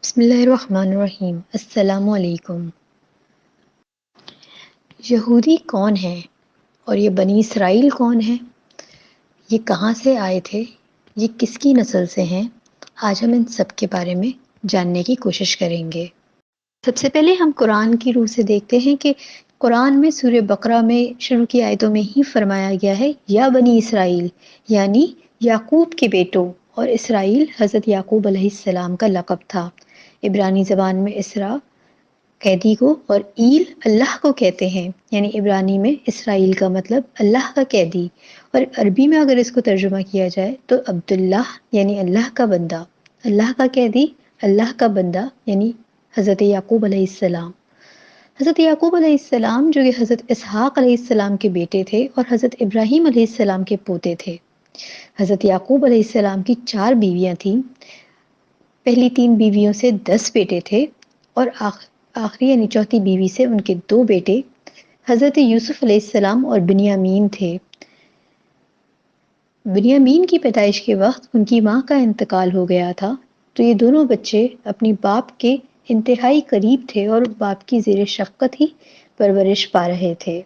بسم اللہ الرحمن الرحیم۔ السلام علیکم۔ یہودی کون ہیں اور یہ بنی اسرائیل کون ہیں؟ یہ کہاں سے آئے تھے؟ یہ کس کی نسل سے ہیں؟ آج ہم ان سب کے بارے میں جاننے کی کوشش کریں گے۔ سب سے پہلے ہم قرآن کی روح سے دیکھتے ہیں کہ قرآن میں سورہ بقرہ میں شروع کی آیتوں میں ہی فرمایا گیا ہے یا بنی اسرائیل، یعنی یعقوب کے بیٹوں، اور اسرائیل حضرت یعقوب علیہ السلام کا لقب تھا۔ عبرانی زبان میں اسرا قیدی کو اور ایل اللہ کو کہتے ہیں، یعنی عبرانی میں اسرائیل کا مطلب اللہ کا قیدی، اور عربی میں اگر اس کو ترجمہ کیا جائے تو عبداللہ یعنی اللہ کا بندہ، اللہ کا قیدی، اللہ کا بندہ یعنی حضرت یعقوب علیہ السلام۔ حضرت یعقوب علیہ السلام جو کہ حضرت اسحاق علیہ السلام کے بیٹے تھے اور حضرت ابراہیم علیہ السلام کے پوتے تھے۔ حضرت یعقوب علیہ السلام کی 4 بیویاں تھیں، پہلی 3 بیویوں سے 10 بیٹے تھے، اور آخری یعنی چوتھی بیوی سے ان کے 2 بیٹے حضرت یوسف علیہ السلام اور بنیامین تھے۔ بنیامین کی پیدائش کے وقت ان کی ماں کا انتقال ہو گیا تھا، تو یہ دونوں بچے اپنی باپ کے انتہائی قریب تھے اور باپ کی زیر شفقت ہی پرورش پا رہے تھے۔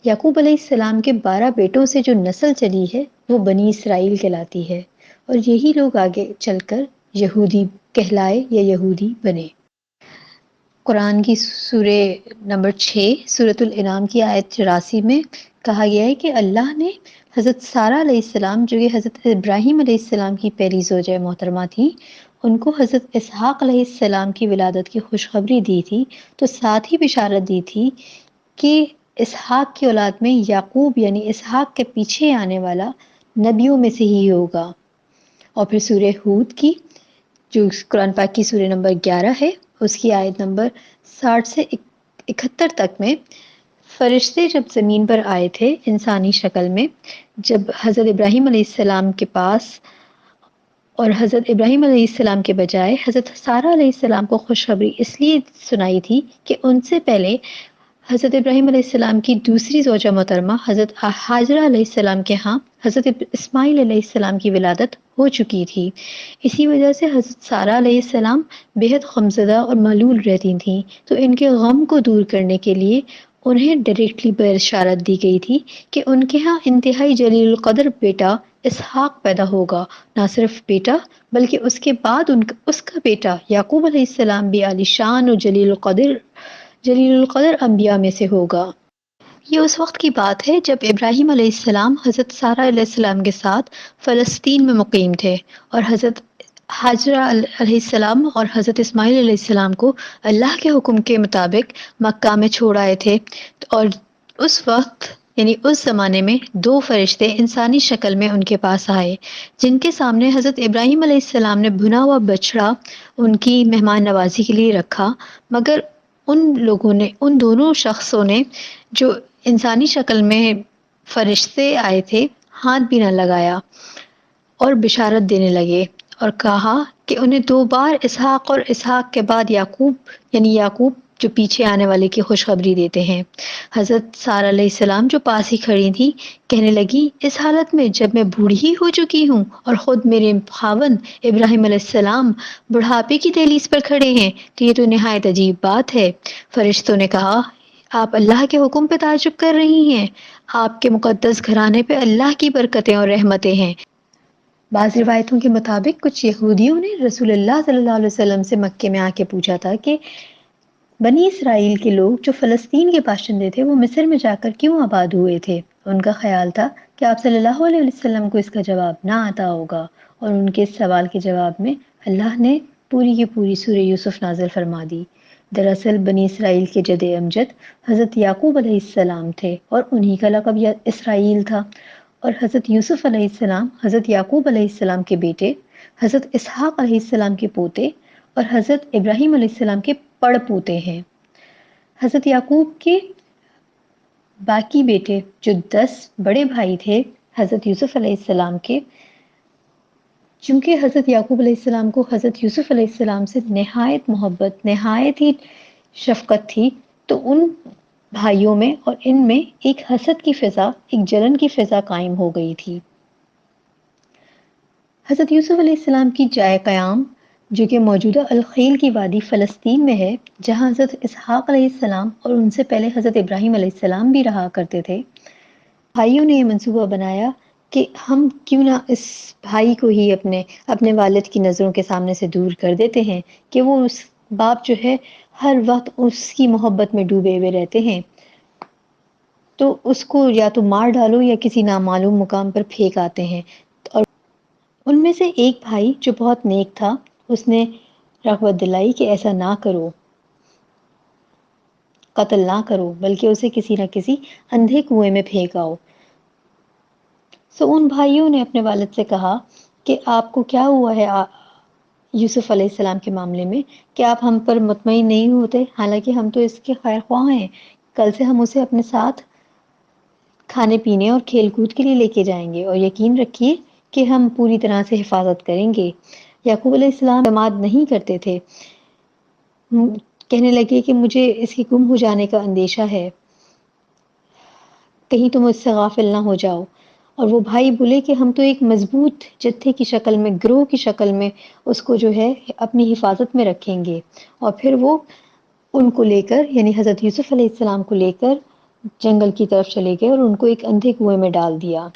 یعقوب علیہ السلام کے 12 بیٹوں سے جو نسل چلی ہے وہ بنی اسرائیل کہلاتی ہے، اور یہی لوگ آگے چل کر یہودی کہلائے یا یہودی بنے۔ قرآن کی سورہ نمبر 6 سورۃ الانعام کی آیت 84 میں کہا گیا ہے کہ اللہ نے حضرت سارہ علیہ السلام جو کہ حضرت ابراہیم علیہ السلام کی پہلی زوجہ محترمہ تھی، ان کو حضرت اسحاق علیہ السلام کی ولادت کی خوشخبری دی تھی، تو ساتھ ہی بشارت دی تھی کہ اسحاق کی اولاد میں یعقوب یعنی اسحاق کے پیچھے آنے والا نبیوں میں سے ہی ہوگا۔ اور پھر سورہ ہود کی جو قرآن پاک کی سورہ نمبر 11 ہے، اس کی آیت نمبر 60 سے 71 تک میں فرشتے جب زمین پر آئے تھے انسانی شکل میں، جب حضرت ابراہیم علیہ السلام کے پاس، اور حضرت ابراہیم علیہ السلام کے بجائے حضرت سارہ علیہ السلام کو خوشخبری اس لیے سنائی تھی کہ ان سے پہلے حضرت ابراہیم علیہ السلام کی دوسری زوجہ محترمہ حضرت ہاجرہ علیہ السلام کے ہاں حضرت اسماعیل علیہ السلام کی ولادت ہو چکی تھی۔ اسی وجہ سے حضرت سارہ علیہ السلام بہت غمزدہ اور ملول رہتی تھیں، تو ان کے غم کو دور کرنے کے لیے انہیں ڈائریکٹلی بشارت دی گئی تھی کہ ان کے ہاں انتہائی جلیل القدر بیٹا اسحاق پیدا ہوگا، نہ صرف بیٹا بلکہ اس کے بعد اس کا بیٹا یعقوب علیہ السلام بھی عالی شان اور جلیل القدر انبیاء میں سے ہوگا۔ یہ اس وقت کی بات ہے جب ابراہیم علیہ السلام حضرت سارہ علیہ السلام کے ساتھ فلسطین میں مقیم تھے، اور حضرت ہاجرہ علیہ السلام اور حضرت اسماعیل علیہ السلام کو اللہ کے حکم کے مطابق مکہ میں چھوڑ آئے تھے، اور اس وقت یعنی اس زمانے میں 2 فرشتے انسانی شکل میں ان کے پاس آئے، جن کے سامنے حضرت ابراہیم علیہ السلام نے بھنا ہوا بچڑا ان کی مہمان نوازی کے لیے رکھا، مگر ان دونوں شخصوں نے جو انسانی شکل میں فرشتے آئے تھے ہاتھ بھی نہ لگایا اور بشارت دینے لگے، اور کہا کہ انہیں 2 بار اسحاق اور اسحاق کے بعد یعقوب یعنی یعقوب جو پیچھے آنے والے کی خوشخبری دیتے ہیں۔ حضرت سارہ علیہ السلام جو پاس ہی کھڑی تھی کہنے لگی، اس حالت میں جب میں بوڑھی ہو چکی ہوں اور خود میرے خاوند ابراہیم علیہ السلام بڑھاپے کی دہلیز پر کھڑے ہیں، تو یہ تو نہایت عجیب بات ہے۔ فرشتوں نے کہا، آپ اللہ کے حکم پہ تعجب کر رہی ہیں؟ آپ کے مقدس گھرانے پہ اللہ کی برکتیں اور رحمتیں ہیں۔ بعض روایتوں کے مطابق کچھ یہودیوں نے رسول اللہ صلی اللہ علیہ وسلم سے مکے میں آ کے پوچھا تھا کہ بنی اسرائیل کے لوگ جو فلسطین کے باشندے تھے وہ مصر میں جا کر کیوں آباد ہوئے تھے؟ ان کا خیال تھا کہ آپ صلی اللہ علیہ وسلم کو اس کا جواب نہ آتا ہوگا، اور ان کے اس سوال کے جواب میں اللہ نے پوری کی پوری سورہ یوسف نازل فرما دی۔ دراصل بنی اسرائیل کے جد امجد حضرت یعقوب علیہ السلام تھے، اور انہی کا لقب اسرائیل تھا، اور حضرت یوسف علیہ السلام حضرت یعقوب علیہ السلام کے بیٹے، حضرت اسحاق علیہ السلام کے پوتے، اور حضرت ابراہیم علیہ السلام کے پڑ پوتے ہیں۔ حضرت یعقوب کے باقی بیٹے جو 10 بڑے بھائی تھے حضرت یوسف علیہ السلام کے، چونکہ حضرت یعقوب علیہ السلام کو حضرت یوسف علیہ السلام سے نہایت محبت، نہایت ہی شفقت تھی، تو ان بھائیوں میں اور ان میں ایک حسد کی فضا، ایک جلن کی فضا قائم ہو گئی تھی۔ حضرت یوسف علیہ السلام کی جائے قیام جو کہ موجودہ الخیل کی وادی فلسطین میں ہے، جہاں حضرت اسحاق علیہ السلام اور ان سے پہلے حضرت ابراہیم علیہ السلام بھی رہا کرتے تھے۔ بھائیوں نے یہ منصوبہ بنایا کہ ہم کیوں نہ اس بھائی کو ہی اپنے والد کی نظروں کے سامنے سے دور کر دیتے ہیں کہ وہ اس باپ جو ہے ہر وقت اس کی محبت میں ڈوبے ہوئے رہتے ہیں، تو اس کو یا تو مار ڈالو یا کسی نامعلوم مقام پر پھینک آتے ہیں۔ اور ان میں سے ایک بھائی جو بہت نیک تھا، اس نے رغبت دلائی کہ ایسا نہ کرو، قتل نہ کرو، بلکہ اسے کسی نہ کسی اندھے کنویں میں پھینک آؤ۔ ان بھائیوں نے اپنے والد سے کہا کہ آپ کو کیا ہوا ہے یوسف علیہ السلام کے معاملے میں، کہ آپ ہم پر مطمئن نہیں ہوتے، حالانکہ ہم تو اس کے خیر خواہ ہیں، کل سے ہم اسے اپنے ساتھ کھانے پینے اور کھیل کود کے لیے لے کے جائیں گے، اور یقین رکھیے کہ ہم پوری طرح سے حفاظت کریں گے۔ یعقوب علیہ السلام اعتماد نہیں کرتے تھے، کہنے لگے کہ مجھے اس کے گم ہو جانے کا اندیشہ ہے، کہیں تم اس سے غافل نہ ہو جاؤ۔ اور وہ بھائی بولے کہ ہم تو ایک مضبوط جتھے کی شکل میں، گروہ کی شکل میں اس کو جو ہے اپنی حفاظت میں رکھیں گے۔ اور پھر وہ ان کو لے کر، یعنی حضرت یوسف علیہ السلام کو لے کر جنگل کی طرف چلے گئے اور ان کو ایک اندھے کنویں میں ڈال دیا۔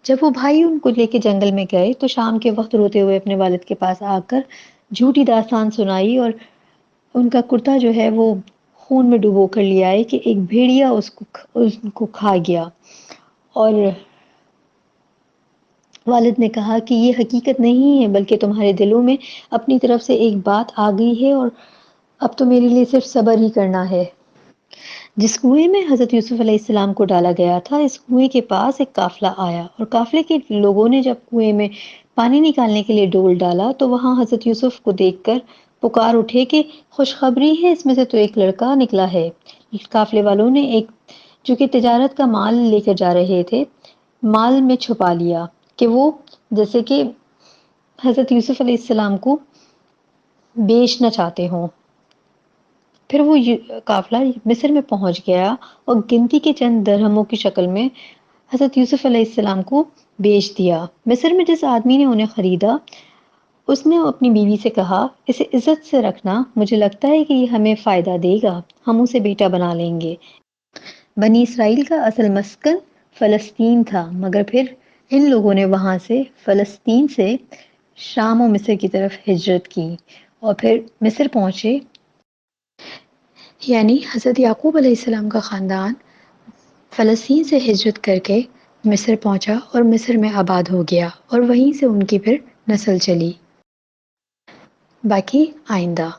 جب وہ بھائی ان کو لے کے جنگل میں گئے تو شام کے وقت روتے ہوئے اپنے والد کے پاس آ کر جھوٹی داستان سنائی، اور ان کا کرتا جو ہے وہ خون میں ڈبو کر لیا ہے کہ ایک بھیڑیا اس کو کھا گیا۔ اور والد نے کہا کہ یہ حقیقت نہیں ہے، بلکہ تمہارے دلوں میں اپنی طرف سے ایک بات آ گئی ہے، اور اب تو میرے لیے صرف صبر ہی کرنا ہے۔ جس کنویں میں حضرت یوسف علیہ السلام کو ڈالا گیا تھا، اس کنویں کے پاس ایک قافلہ آیا، اور قافلے کے لوگوں نے جب کنویں میں پانی نکالنے کے لیے ڈول ڈالا تو وہاں حضرت یوسف کو دیکھ کر پکار اٹھے کہ خوشخبری ہے، اس میں سے تو ایک لڑکا نکلا ہے۔ قافلے والوں نے جو کہ تجارت کا مال لے کر جا رہے تھے، مال میں چھپا لیا کہ وہ جیسے کہ حضرت یوسف علیہ السلام کو بیچنا چاہتے ہوں۔ پھر وہ قافلہ مصر میں پہنچ گیا اور گنتی کے چند درہموں کی شکل میں حضرت یوسف علیہ السلام کو بیچ دیا۔ مصر میں جس آدمی نے انہیں خریدا، اس نے اپنی بیوی سے کہا اسے عزت سے رکھنا، مجھے لگتا ہے کہ یہ ہمیں فائدہ دے گا، ہم اسے بیٹا بنا لیں گے۔ بنی اسرائیل کا اصل مسکن فلسطین تھا، مگر پھر ان لوگوں نے وہاں سے فلسطین سے شام و مصر کی طرف ہجرت کی اور پھر مصر پہنچے۔ یعنی حضرت یعقوب علیہ السلام کا خاندان فلسطین سے ہجرت کر کے مصر پہنچا اور مصر میں آباد ہو گیا، اور وہیں سے ان کی پھر نسل چلی۔ باقی آئندہ۔